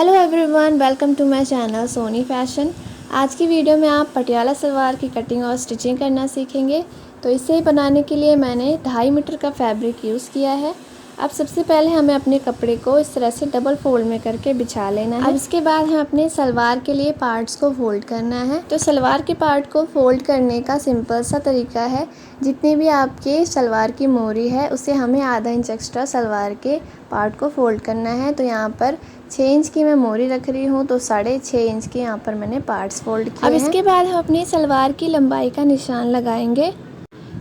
Hello everyone, welcome to my channel Soni fashion. आज की video में आप पटियाला सलवार की कटिंग और स्टिचिंग करना सीखेंगे। तो इसे बनाने के लिए मैंने 2.5 मीटर का फैब्रिक यूज़ किया है। अब सबसे पहले हमें अपने कपड़े को इस तरह से डबल फोल्ड में करके बिछा लेना है। अब इसके बाद हमें अपने सलवार के लिए पार्ट्स को फोल्ड करना है। तो सलवार के पार्ट को फोल्ड करने का सिंपल सा तरीका है, जितनी भी आपके सलवार की मोरी है उसे हमें आधा इंच एक्स्ट्रा सलवार के पार्ट को फोल्ड करना है। तो यहाँ पर 6 इंच की मैं मोरी रख रही हूँ, तो 6.5 इंच के यहाँ पर मैंने पार्ट्स फोल्ड किए हैं। अब इसके बाद हम अपनी सलवार की लंबाई का निशान लगाएंगे।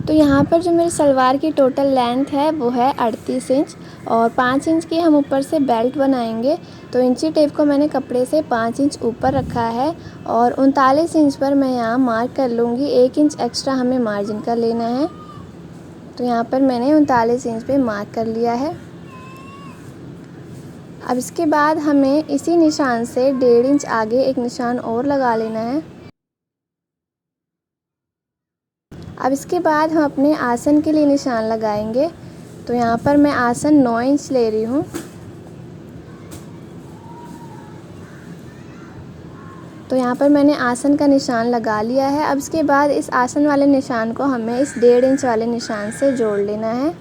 तो यहाँ पर जो मेरी सलवार की टोटल लेंथ है वो है 38 इंच और 5 इंच की हम ऊपर से बेल्ट बनाएंगे। तो इंची टेप को मैंने कपड़े से 5 इंच ऊपर रखा है और 39 इंच पर मैं यहाँ मार्क कर लूँगी। 1 इंच एक्स्ट्रा हमें मार्जिन का लेना है। तो यहाँ पर मैंने 39 इंच पे मार्क कर लिया है। अब इसके बाद हमें इसी निशान से 1.5 इंच आगे एक निशान और लगा लेना है। अब इसके बाद हम अपने आसन के लिए निशान लगाएंगे। तो यहाँ पर मैं आसन 9 इंच ले रही हूँ। तो यहाँ पर मैंने आसन का निशान लगा लिया है। अब इसके बाद इस आसन वाले निशान को हमें इस 1.5 इंच वाले निशान से जोड़ लेना है।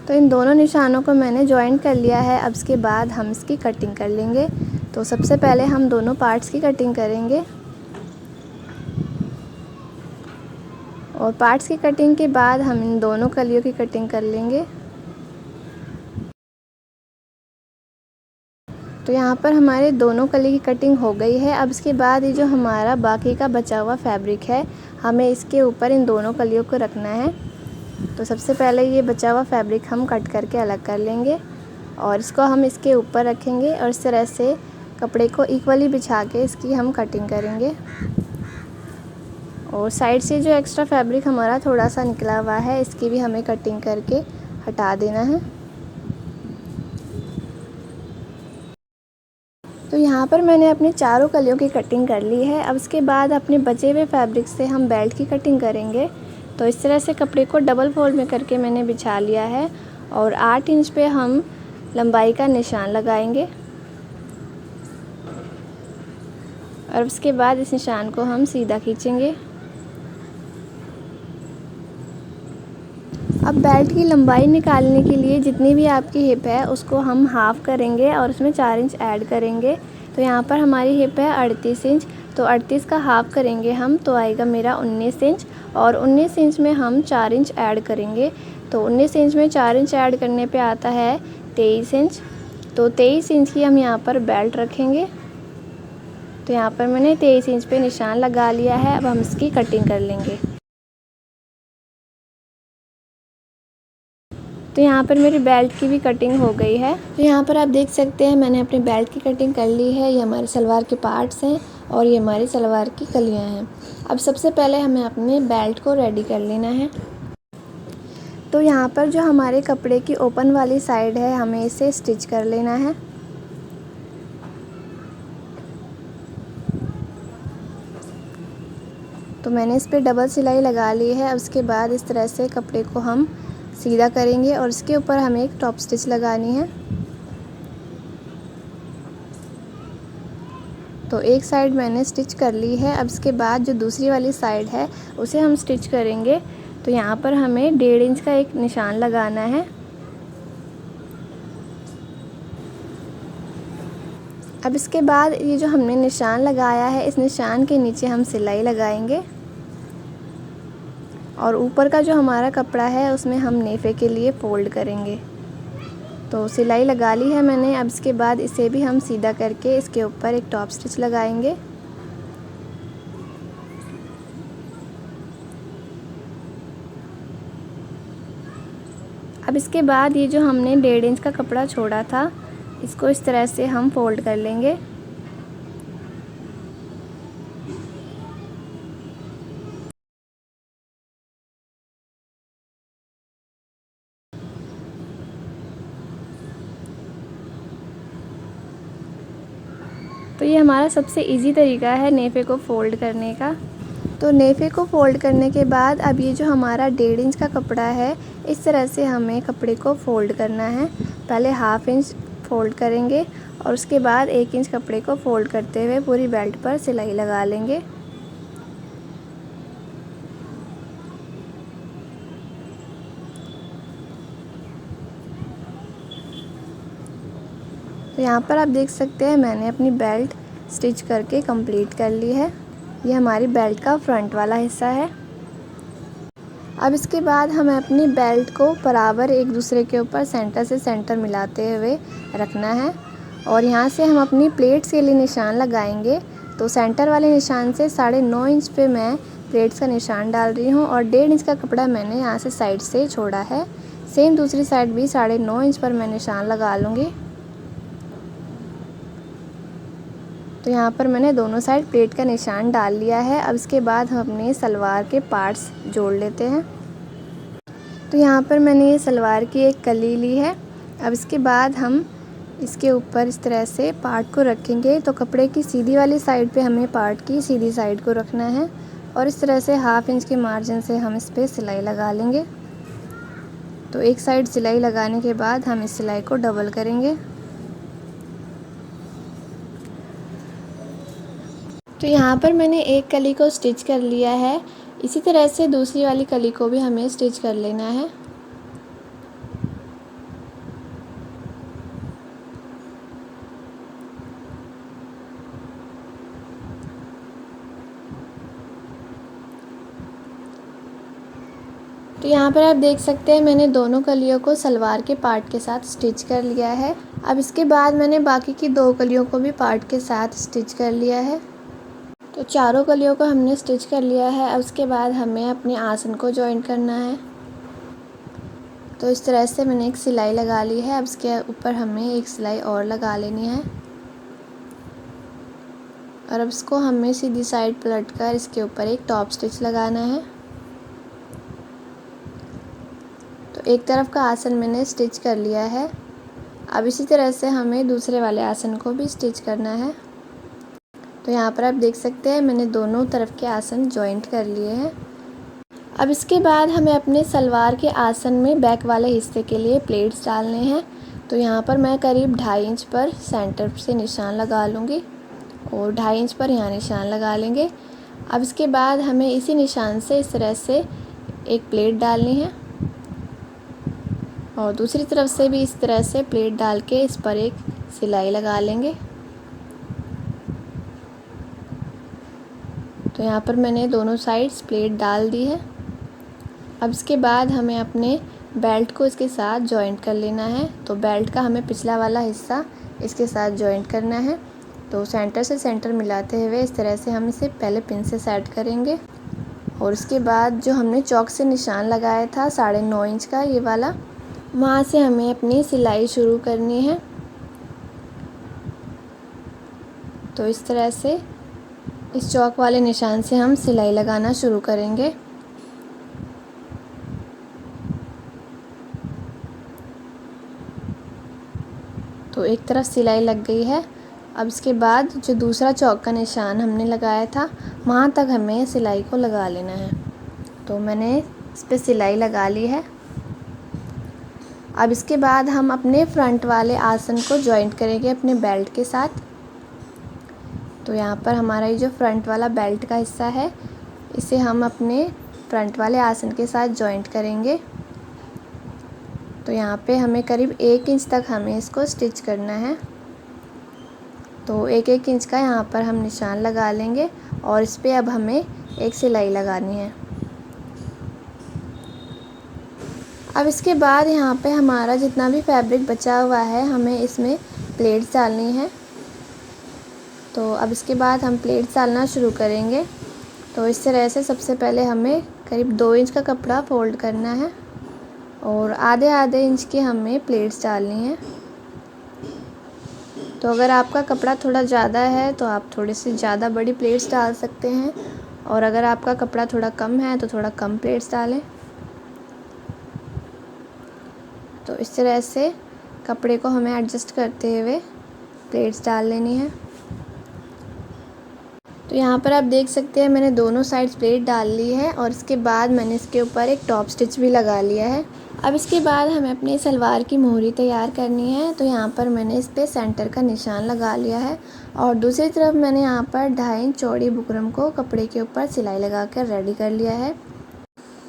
तो इन दोनों निशानों को मैंने जॉइंट कर लिया है। अब इसके बाद हम इसकी कटिंग कर लेंगे। तो सबसे पहले हम दोनों पार्ट्स की कटिंग करेंगे और पार्ट्स की कटिंग के बाद हम इन दोनों कलियों की कटिंग कर लेंगे। तो यहाँ पर हमारे दोनों कली की कटिंग हो गई है। अब इसके बाद ये जो हमारा बाकी का बचा हुआ फैब्रिक है, हमें इसके ऊपर इन दोनों कलियों को रखना है। तो सबसे पहले ये बचा हुआ फैब्रिक हम कट करके अलग कर लेंगे और इसको हम इसके ऊपर रखेंगे और इस तरह से कपड़े को इक्वली बिछा के इसकी हम कटिंग करेंगे। और साइड से जो एक्स्ट्रा फैब्रिक हमारा थोड़ा सा निकला हुआ है, इसकी भी हमें कटिंग करके हटा देना है। तो यहाँ पर मैंने अपनी चारों कलियों की कटिंग कर ली है। अब इसके बाद अपने बचे हुए फैब्रिक से हम बेल्ट की कटिंग करेंगे। तो इस तरह से कपड़े को डबल फोल्ड में करके मैंने बिछा लिया है और 8 इंच पे हम लंबाई का निशान लगाएंगे और उसके बाद इस निशान को हम सीधा खींचेंगे। अब बेल्ट की लंबाई निकालने के लिए जितनी भी आपकी हिप है उसको हम हाफ़ करेंगे और उसमें 4 इंच ऐड करेंगे। तो यहाँ पर हमारी हिप है 38 इंच, तो 38 का हाफ़ करेंगे हम, तो आएगा मेरा 19 इंच और 19 इंच में हम 4 इंच ऐड करेंगे। तो 19 इंच में 4 इंच ऐड करने पे आता है 23 इंच। तो 23 इंच की हम यहाँ पर बेल्ट रखेंगे। तो यहाँ पर मैंने 23 इंच पे निशान लगा लिया है। अब हम इसकी कटिंग कर लेंगे। तो यहाँ पर मेरी बेल्ट की भी कटिंग हो गई है। तो यहाँ पर आप देख सकते हैं मैंने अपनी बेल्ट की कटिंग कर ली है। ये हमारे सलवार के पार्ट्स हैं और ये हमारी सलवार की कलियाँ हैं। अब सबसे पहले हमें अपने बेल्ट को रेडी कर लेना है। तो यहाँ पर जो हमारे कपड़े की ओपन वाली साइड है, हमें इसे स्टिच कर लेना है। तो मैंने इस पर डबल सिलाई लगा ली है। अब उसके बाद इस तरह से कपड़े को हम सीधा करेंगे और इसके ऊपर हमें एक टॉप स्टिच लगानी है। तो एक साइड मैंने स्टिच कर ली है। अब इसके बाद जो दूसरी वाली साइड है उसे हम स्टिच करेंगे। तो यहाँ पर हमें 1.5 इंच का एक निशान लगाना है। अब इसके बाद ये जो हमने निशान लगाया है, इस निशान के नीचे हम सिलाई लगाएंगे और ऊपर का जो हमारा कपड़ा है उसमें हम नेफे के लिए फ़ोल्ड करेंगे। तो सिलाई लगा ली है मैंने। अब इसके बाद इसे भी हम सीधा करके इसके ऊपर एक टॉप स्टिच लगाएंगे। अब इसके बाद ये जो हमने 1.5 इंच का कपड़ा छोड़ा था, इसको इस तरह से हम फोल्ड कर लेंगे। तो ये हमारा सबसे इजी तरीका है नेफे को फ़ोल्ड करने का। तो नेफे को फ़ोल्ड करने के बाद अब ये जो हमारा 1.5 इंच का कपड़ा है, इस तरह से हमें कपड़े को फ़ोल्ड करना है। पहले 1/2 इंच फ़ोल्ड करेंगे और उसके बाद 1 इंच कपड़े को फ़ोल्ड करते हुए पूरी बेल्ट पर सिलाई लगा लेंगे। तो यहाँ पर आप देख सकते हैं मैंने अपनी बेल्ट स्टिच करके कंप्लीट कर ली है। ये हमारी बेल्ट का फ्रंट वाला हिस्सा है। अब इसके बाद हमें अपनी बेल्ट को बराबर एक दूसरे के ऊपर सेंटर से सेंटर मिलाते हुए रखना है और यहाँ से हम अपनी प्लेट्स के लिए निशान लगाएंगे। तो सेंटर वाले निशान से 9.5 इंच पे मैं प्लेट्स का निशान डाल रही हूँ और 1.5 इंच का कपड़ा मैंने यहाँ से साइड से छोड़ा है। सेम दूसरी साइड भी 9.5 इंच पर मैं निशान लगा लूँगी। तो यहाँ पर मैंने दोनों साइड प्लेट का निशान डाल लिया है। अब इसके बाद हम अपने सलवार के पार्ट्स जोड़ लेते हैं। तो यहाँ पर मैंने ये सलवार की एक कली ली है। अब इसके बाद हम इसके ऊपर इस तरह से पार्ट को रखेंगे। तो कपड़े की सीधी वाली साइड पे हमें पार्ट की सीधी साइड को रखना है और इस तरह से 1/2 इंच के मार्जिन से हम इस पर सिलाई लगा लेंगे। तो एक साइड सिलाई लगाने के बाद हम इस सिलाई को डबल करेंगे। तो यहाँ पर मैंने एक कली को स्टिच कर लिया है। इसी तरह से दूसरी वाली कली को भी हमें स्टिच कर लेना है। तो यहाँ पर आप देख सकते हैं मैंने दोनों कलियों को सलवार के पार्ट के साथ स्टिच कर लिया है। अब इसके बाद मैंने बाकी की 2 कलियों को भी पार्ट के साथ स्टिच कर लिया है। तो चारों कलियों को हमने स्टिच कर लिया है। अब उसके बाद हमें अपने आसन को जॉइन करना है। तो इस तरह से मैंने एक सिलाई लगा ली है। अब इसके ऊपर हमें एक सिलाई और लगा लेनी है और अब इसको हमें सीधी साइड पलट कर इसके ऊपर एक टॉप स्टिच लगाना है। तो एक तरफ का आसन मैंने स्टिच कर लिया है। अब इसी तरह से हमें दूसरे वाले आसन को भी स्टिच करना है। तो यहाँ पर आप देख सकते हैं मैंने दोनों तरफ के आसन जॉइंट कर लिए हैं। अब इसके बाद हमें अपने सलवार के आसन में बैक वाले हिस्से के लिए प्लेट्स डालने हैं। तो यहाँ पर मैं करीब 2.5 इंच पर सेंटर से निशान लगा लूँगी और 2.5 इंच पर यहाँ निशान लगा लेंगे। अब इसके बाद हमें इसी निशान से इस तरह से एक प्लेट डालनी है और दूसरी तरफ से भी इस तरह से प्लेट डाल के इस पर एक सिलाई लगा लेंगे। तो यहाँ पर मैंने दोनों साइड्स प्लेट डाल दी है। अब इसके बाद हमें अपने बेल्ट को इसके साथ जॉइंट कर लेना है। तो बेल्ट का हमें पिछला वाला हिस्सा इसके साथ जॉइंट करना है। तो सेंटर से सेंटर मिलाते हुए इस तरह से हम इसे पहले पिन से सेट करेंगे और उसके बाद जो हमने चौक से निशान लगाया था 9.5 इंच का ये वाला, वहाँ से हमें अपनी सिलाई शुरू करनी है। तो इस तरह से इस चौक वाले निशान से हम सिलाई लगाना शुरू करेंगे। तो एक तरफ सिलाई लग गई है। अब इसके बाद जो दूसरा चौक का निशान हमने लगाया था वहाँ तक हमें सिलाई को लगा लेना है। तो मैंने इस पर सिलाई लगा ली है। अब इसके बाद हम अपने फ्रंट वाले आसन को जॉइंट करेंगे अपने बेल्ट के साथ। तो यहाँ पर हमारा ये जो फ्रंट वाला बेल्ट का हिस्सा है इसे हम अपने फ्रंट वाले आसन के साथ जॉइंट करेंगे। तो यहाँ पे हमें करीब 1 इंच तक हमें इसको स्टिच करना है। तो 1-1 इंच का यहाँ पर हम निशान लगा लेंगे और इस पर अब हमें एक सिलाई लगानी है। अब इसके बाद यहाँ पे हमारा जितना भी फैब्रिक बचा हुआ है हमें इसमें प्लेट्स डालनी है। तो अब इसके बाद हम प्लेट्स डालना शुरू करेंगे। तो इस तरह से सबसे पहले हमें करीब 2 इंच का कपड़ा फोल्ड करना है और आधे इंच की हमें प्लेट्स डालनी है। तो अगर आपका कपड़ा थोड़ा ज़्यादा है तो आप थोड़ी सी ज़्यादा बड़ी प्लेट्स डाल सकते हैं और अगर आपका कपड़ा थोड़ा कम है तो थोड़ा कम प्लेट्स डालें। तो इस तरह से कपड़े को हमें एडजस्ट करते हुए प्लेट्स डाल लेनी है। तो यहाँ पर आप देख सकते हैं मैंने दोनों साइड्स प्लेट डाल ली है और इसके बाद मैंने इसके ऊपर एक टॉप स्टिच भी लगा लिया है। अब इसके बाद हमें अपनी सलवार की मोहरी तैयार करनी है। तो यहाँ पर मैंने इस पर सेंटर का निशान लगा लिया है और दूसरी तरफ मैंने यहाँ पर 2.5 इंच चौड़ी बुकरम को कपड़े के ऊपर सिलाई लगा कर रेडी कर लिया है।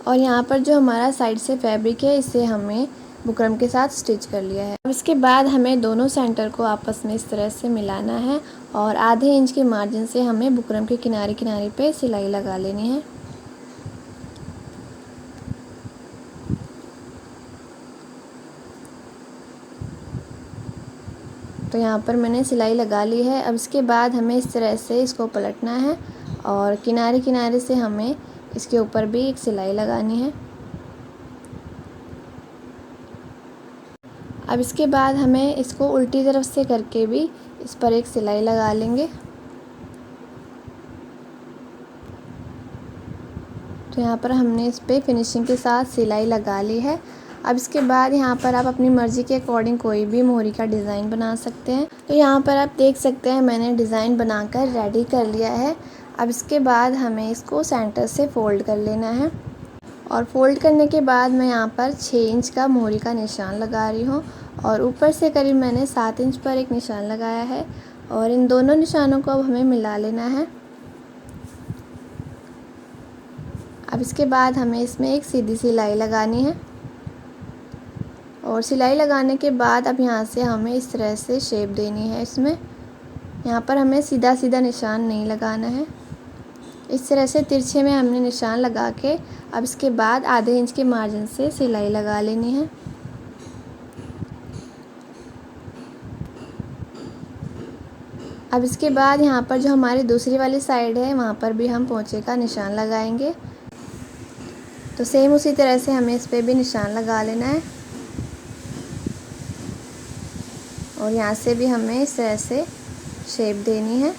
और यहाँ पर जो हमारा साइड से फैब्रिक है इसे हमें बुकरम के साथ स्टिच कर लिया है। अब इसके बाद हमें दोनों सेंटर को आपस में इस तरह से मिलाना है और आधे इंच के मार्जिन से हमें बुकरम के किनारे किनारे पे सिलाई लगा लेनी है। तो यहाँ पर मैंने सिलाई लगा ली है। अब इसके बाद हमें इस तरह से इसको पलटना है और किनारे किनारे से हमें इसके ऊपर भी एक सिलाई लगानी है। अब इसके बाद हमें इसको उल्टी तरफ से करके भी इस पर एक सिलाई लगा लेंगे। तो यहाँ पर हमने इस पर फिनिशिंग के साथ सिलाई लगा ली है। अब इसके बाद यहाँ पर आप अपनी मर्ज़ी के अकॉर्डिंग कोई भी मोहरी का डिज़ाइन बना सकते हैं। तो यहाँ पर आप देख सकते हैं मैंने डिज़ाइन बनाकर रेडी कर लिया है। अब इसके बाद हमें इसको सेंटर से फ़ोल्ड कर लेना है और फ़ोल्ड करने के बाद मैं यहाँ पर 6 इंच का मोहरी का निशान लगा रही हूँ और ऊपर से करीब मैंने 7 इंच पर एक निशान लगाया है और इन दोनों निशानों को अब हमें मिला लेना है। अब इसके बाद हमें इसमें एक सीधी सिलाई लगानी है और सिलाई लगाने के बाद अब यहाँ से हमें इस तरह से शेप देनी है। इसमें यहाँ पर हमें सीधा सीधा निशान नहीं लगाना है, इस तरह से तिरछे में हमने निशान लगा के अब इसके बाद आधे इंच के मार्जिन से सिलाई लगा लेनी है। अब इसके बाद यहाँ पर जो हमारी दूसरी वाली साइड है वहाँ पर भी हम पोंचे का निशान लगाएंगे। तो सेम उसी तरह से हमें इस पर भी निशान लगा लेना है और यहाँ से भी हमें इस तरह से शेप देनी है।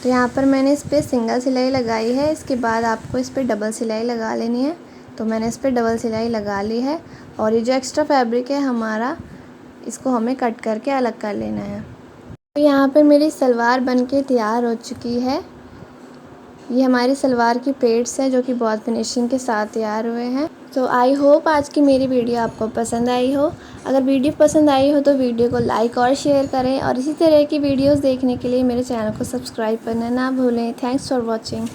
तो यहाँ पर मैंने इस पर सिंगल सिलाई लगाई है, इसके बाद आपको इस पर डबल सिलाई लगा लेनी है। तो मैंने इस पर डबल सिलाई लगा ली है और ये जो एक्स्ट्रा फैब्रिक है हमारा इसको हमें कट करके अलग कर लेना है। तो यहाँ पर मेरी सलवार बनके तैयार हो चुकी है। ये हमारी सलवार की प्लेट्स हैं जो कि बहुत फिनिशिंग के साथ तैयार हुए हैं। तो आई होप आज की मेरी वीडियो आपको पसंद आई हो। अगर वीडियो पसंद आई हो तो वीडियो को लाइक और शेयर करें और इसी तरह की वीडियोस देखने के लिए मेरे चैनल को सब्सक्राइब करना ना भूलें। Thanks for watching.